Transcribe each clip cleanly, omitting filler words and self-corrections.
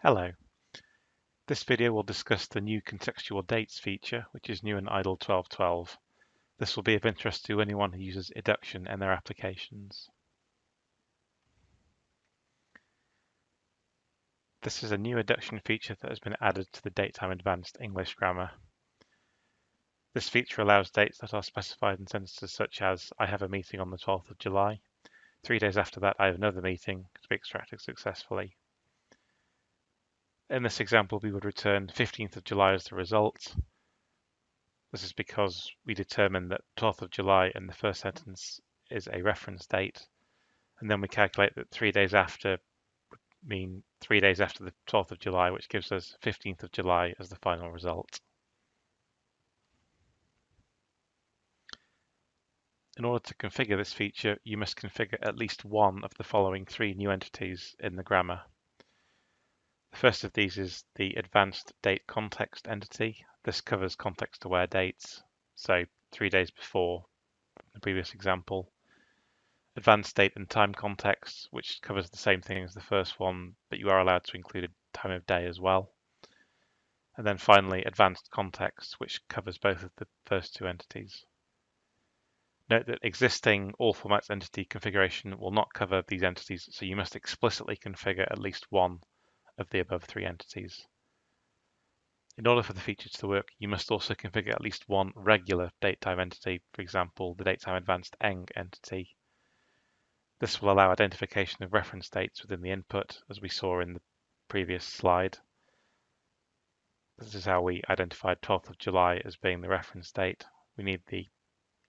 Hello. This video will discuss the new Contextual Dates feature, which is new in IDLE 12.12. This will be of interest to anyone who uses eduction in their applications. This is a new eduction feature that has been added to the Datetime Advanced English grammar. This feature allows dates that are specified in sentences such as, I have a meeting on the 12th of July. 3 days after that, I have another meeting to be extracted successfully. In this example, we would return 15th of July as the result. This is because we determine that 12th of July in the first sentence is a reference date, and then we calculate that 3 days after mean 3 days after the 12th of July, which gives us 15th of July as the final result. In order to configure this feature, you must configure at least one of the following three new entities in the grammar. The first of these is the Advanced Date Context entity. This covers context-aware dates, so 3 days before the previous example. Advanced date and time context, which covers the same thing as the first one, but you are allowed to include a time of day as well. And then finally, advanced context, which covers both of the first two entities. Note that existing all formats entity configuration will not cover these entities, so you must explicitly configure at least one of the above three entities. In order for the feature to work, you must also configure at least one regular datetime entity, for example, the datetime advanced eng entity. This will allow identification of reference dates within the input, as we saw in the previous slide. This is how we identified 12th of July as being the reference date. We need the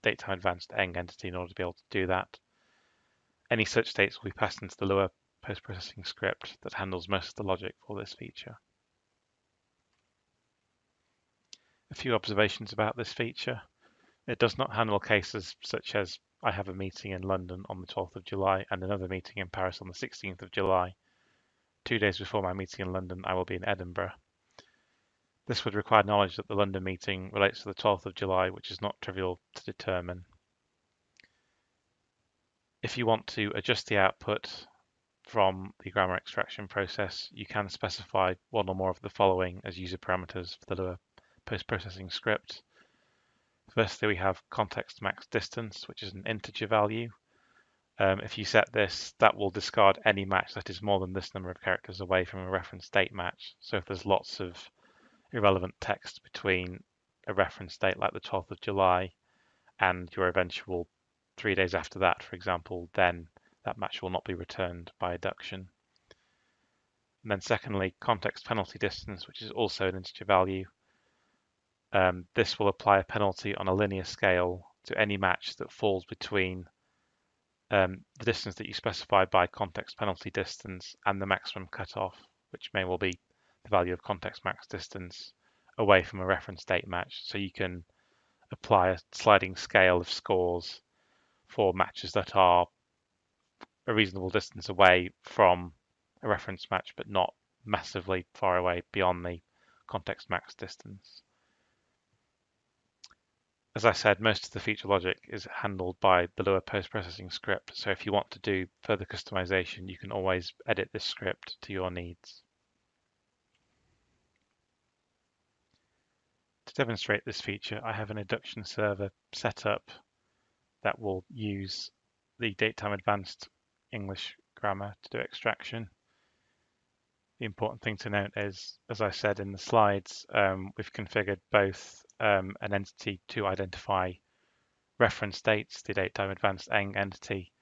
datetime advanced eng entity in order to be able to do that. Any such dates will be passed into the Lua post-processing script that handles most of the logic for this feature. A few observations about this feature. It does not handle cases such as I have a meeting in London on the 12th of July and another meeting in Paris on the 16th of July. 2 days before my meeting in London, I will be in Edinburgh. This would require knowledge that the London meeting relates to the 12th of July, which is not trivial to determine. If you want to adjust the output from the grammar extraction process, you can specify one or more of the following as user parameters for the Lua post-processing script. Firstly, we have context max distance, which is an integer value. If you set this, that will discard any match that is more than this number of characters away from a reference date match. So if there's lots of irrelevant text between a reference date like the 12th of July and your eventual 3 days after that, for example, then that match will not be returned by adduction. And then secondly, context penalty distance, which is also an integer value. This will apply a penalty on a linear scale to any match that falls between the distance that you specify by context penalty distance and the maximum cutoff, which may well be the value of context max distance away from a reference date match. So you can apply a sliding scale of scores for matches that are a reasonable distance away from a reference match, but not massively far away beyond the context max distance. As I said, most of the feature logic is handled by the Lua post-processing script, so if you want to do further customization, you can always edit this script to your needs. To demonstrate this feature, I have an adduction server set up that will use the Datetime Advanced English grammar to do extraction. The important thing to note is, as I said in the slides, we've configured both an entity to identify reference dates, the Datetime Advanced eng entity,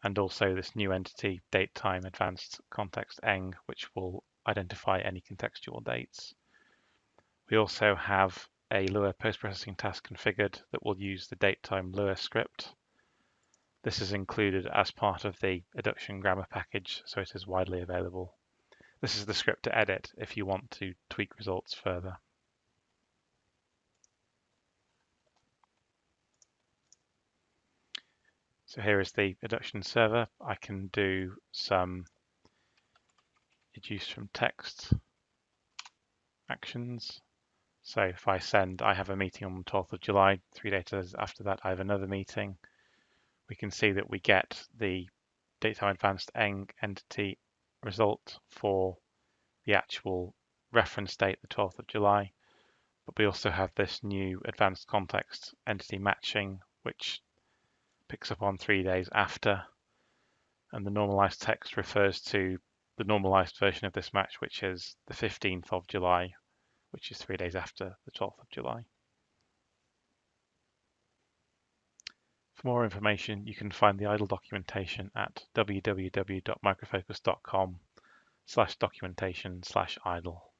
and also this new entity, Datetime Advanced Context eng, which will identify any contextual dates. We also have a Lua post-processing task configured that will use the datetime Lua script. This is included as part of the adduction grammar package, so it is widely available. This is the script to edit if you want to tweak results further. So here is the adduction server. I can do some deduce from text actions. So if I send, I have a meeting on the 12th of July, 3 days after that, I have another meeting. We can see that we get the Datetime Advanced eng entity result for the actual reference date, the 12th of July, but we also have this new advanced context entity matching, which picks up on 3 days after, and the normalized text refers to the normalized version of this match, which is the 15th of July, which is 3 days after the 12th of July. For more information, you can find the idle documentation at www.microfocus.com/documentation/idle.